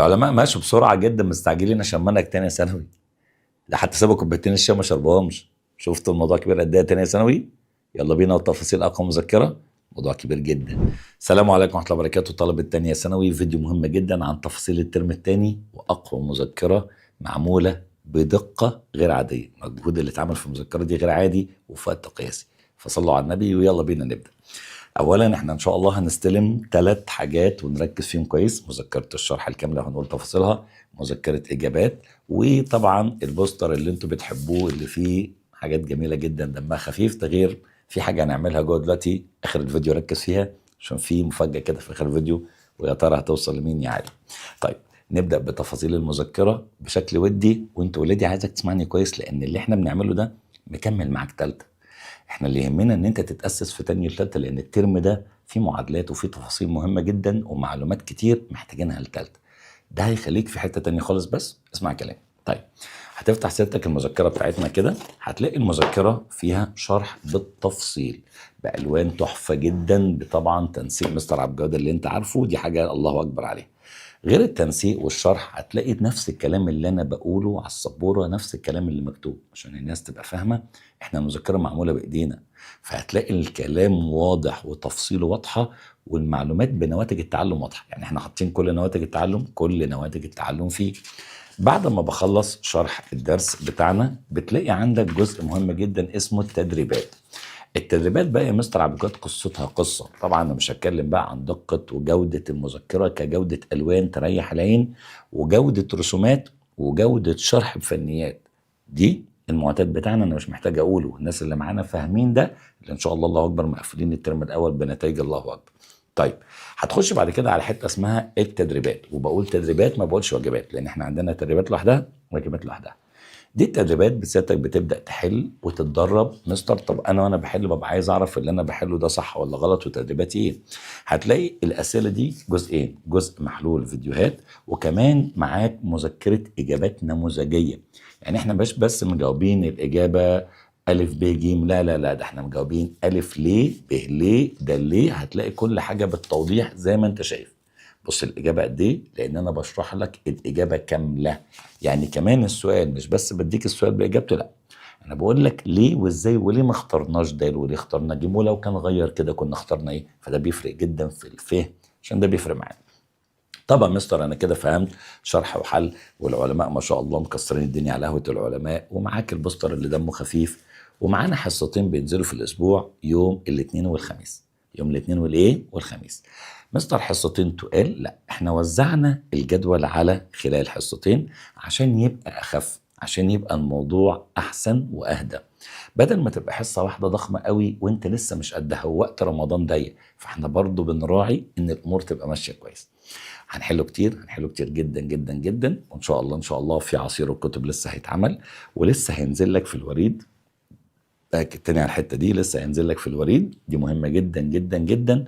العلماء ماشوا بسرعه جدا مستعجلين عشان منهج تانية ثانوي. ده حتى سابوا كوبايتين الشاي ما شربوهمش. شفت الموضوع كبير قد ايه تانية ثانوي؟ يلا بينا والتفاصيل اقوى مذكره. موضوع كبير جدا. السلام عليكم ورحمه الله وبركاته. طلبه تانية ثانوي، فيديو مهم جدا عن تفاصيل الترم الثاني واقوى مذكره معموله بدقه غير عاديه. المجهود اللي اتعمل في المذكره دي غير عادي وفي وقت قياسي. فصلوا على النبي ويلا بينا نبدا. اولا احنا ان شاء الله هنستلم 3 حاجات ونركز فيهم كويس: مذكره الشرح الكامله وهنقول تفاصيلها، مذكره اجابات، وطبعا البوستر اللي انتوا بتحبوه اللي فيه حاجات جميله جدا دمها خفيف. ده غير في حاجه هنعملها جوه دلوقتي اخر الفيديو ركز فيها عشان في مفاجاه كده في اخر الفيديو، ويا ترى هتوصل لمين يا علي. طيب نبدا بتفاصيل المذكره بشكل ودي، وانت ولادي عايزك تسمعني كويس لان اللي احنا بنعمله ده مكمل معاك تالته. احنا اللي يهمنا ان انت تتاسس في تانية وتالتة، لان الترم ده فيه معادلات وفيه تفاصيل مهمه جدا ومعلومات كتير محتاجينها لتالتة. ده هيخليك في حته تانية خالص، بس اسمع كلامي. طيب هتفتح سيادتك المذكره بتاعتنا كده، هتلاقي المذكره فيها شرح بالتفصيل بالوان تحفه جدا، طبعا تنسيق مستر عبد الجواد اللي انت عارفه، دي حاجه الله اكبر عليها. غير التنسيق والشرح هتلاقي نفس الكلام اللي انا بقوله على السبوره، نفس الكلام اللي مكتوب عشان الناس تبقى فاهمه. احنا المذكره معموله بايدينا، فهتلاقي الكلام واضح وتفصيله واضحه، والمعلومات بنواتج التعلم واضحه. يعني احنا حاطين كل نواتج التعلم، كل نواتج التعلم فيه. بعد ما بخلص شرح الدرس بتاعنا بتلاقي عندك جزء مهم جدا اسمه التدريبات. التدريبات بقى يا مستر عبد الجواد قصتها قصه. طبعا انا مش هتكلم بقى عن دقه وجوده المذكره كجوده الوان تريح العين، وجوده رسومات، وجوده شرح بفنيات. دي المعتاد بتاعنا، انا مش محتاج اقوله، الناس اللي معانا فاهمين ده، اللي ان شاء الله الله اكبر مقفلين الترم الاول بنتائج الله اكبر. طيب هتخش بعد كده على حته اسمها التدريبات، وبقول تدريبات ما بقولش واجبات، لان احنا عندنا تدريبات لوحدها وواجبات لوحدها. دي التدريبات بسيادتك بتبدا تحل وتتدرب. مستر طب انا وانا بحل ببقى عايز اعرف اللي انا بحله ده صح ولا غلط وتدريباتي ايه. هتلاقي الاسئله دي جزئين: جزء محلول فيديوهات، وكمان معاك مذكره اجابات نموذجيه. يعني احنا مش بس مجاوبين الاجابه الف ب ج، لا لا لا، ده احنا مجاوبين الف ليه ب ليه د ليه. هتلاقي كل حاجه بالتوضيح زي ما انت شايف. بص الاجابه قد ايه، لان انا بشرح لك الاجابه كامله. يعني كمان السؤال مش بس بديك السؤال باجابته، لا، انا بقول لك ليه وازاي وليه ما اخترناش د وليه اخترنا ج، ولو كان غير كده كنا اخترنا ايه. فده بيفرق جدا في الفهم، عشان ده بيفرق معانا. طبعا مستر انا كده فهمت شرح وحل، والعلماء ما شاء الله مكسرين الدنيا على قهوه العلماء، ومعاك البوستر اللي دمه خفيف، ومعانا حصتين بينزلوا في الاسبوع يوم الاثنين والخميس. يوم الاثنين والايه والخميس. مستر حصتين تقال؟ لا، احنا وزعنا الجدول على خلال حصتين عشان يبقى اخف، عشان يبقى الموضوع احسن واهدى، بدل ما تبقى حصه واحده ضخمه قوي وانت لسه مش قدها ووقت رمضان ضيق. فاحنا برضو بنراعي ان الامور تبقى ماشيه كويس. هنحله كتير، هنحله كتير جدا جدا جدا، وان شاء الله ان شاء الله في عصير الكتب لسه هيتعمل، ولسه هينزل لك في الوريد. باكد تاني على الحته دي، لسه هينزل لك في الوريد، دي مهمه جدا جدا جدا.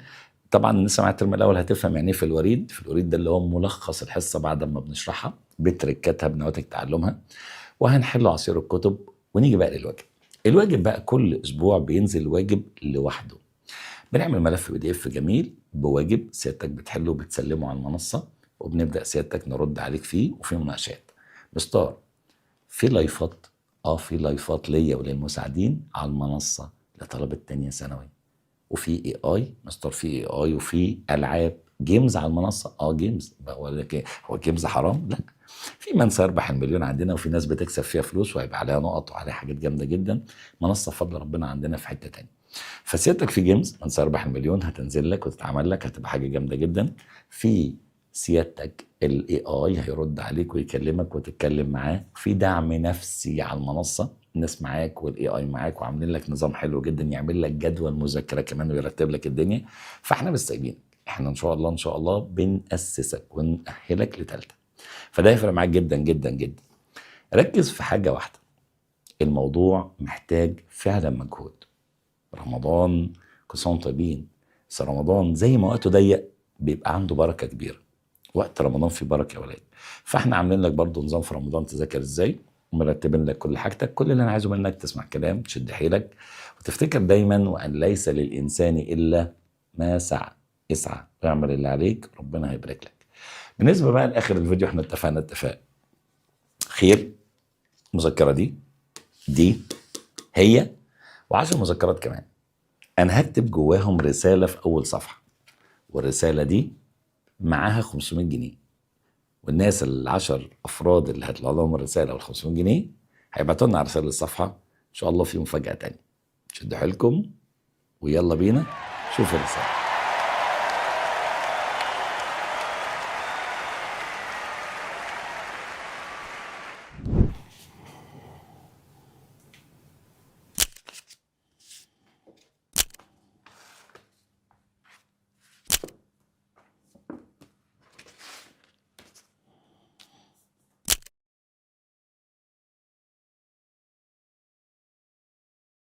طبعا الناس مع الترم الاول هتفهم يعني ايه في الوريد. في الوريد ده اللي هو ملخص الحصه بعد ما بنشرحها بتركاتها بنواتج تعلمها. وهنحل عصير الكتب، ونيجي بقى للواجب. الواجب بقى كل اسبوع بينزل واجب لوحده. بنعمل ملف بي دي اف جميل بواجب سيادتك بتحله وبتسلمه على المنصه، وبنبدا سيادتك نرد عليك فيه، وفي مناقشات. مستر في لايفات، في لايفات ليا وللمساعدين على المنصه لطلبه تانية ثانوي، وفي اي مستر، في اي وفي العاب جيمز على المنصه. جيمز هو جيمز حرام؟ لا، في من سيربح المليون عندنا، وفي ناس بتكسب فيها فلوس وهيبقى عليها نقط وعليها حاجات جامده جدا. منصه بفضل ربنا عندنا في حته تانية. فسيادتك في جيمز من سيربح المليون هتنزل لك وتتعمل لك، هتبقى حاجه جامده جدا. في سيادتك الاي اي هيرد عليك ويكلمك وتتكلم معاه. في دعم نفسي على المنصه، الناس معاك والاي اي معاك، وعاملين لك نظام حلو جدا يعمل لك جدول مذاكره كمان ويرتب لك الدنيا. فاحنا مش سايبينك، احنا ان شاء الله ان شاء الله بنأسسك ونأهلك لتالتة. فده هيفرق معاك جدا جدا جدا. ركز في حاجه واحده، الموضوع محتاج فعلا مجهود. رمضان كل سنه وانتم طيبين، بس رمضان زي ما وقته ضيق بيبقى عنده بركه كبيره. وقت رمضان فيه بركه يا ولاد. فاحنا عاملين لك برضو نظام في رمضان تذاكر ازاي، ومرتبين لك كل حاجتك. كل اللي انا عايزه منك تسمع كلام، تشد حيلك، وتفتكر دايما وان ليس للانسان الا ما سعى. اسعى واعمل اللي عليك، ربنا هيبارك لك. بالنسبه بقى لاخر الفيديو احنا اتفقنا اتفاق خير. المذكره دي هي و10 مذكرات كمان. انا هكتب جواهم رساله في اول صفحه، والرساله دي معاها 500 جنيه، والناس ال10 افراد اللي هيطلع لهم الرساله وال500 جنيه هيبعتوا لنا على رساله الصفحه ان شاء الله في مفاجاه تانية. شدوا حيلكم ويلا بينا شوف الرساله.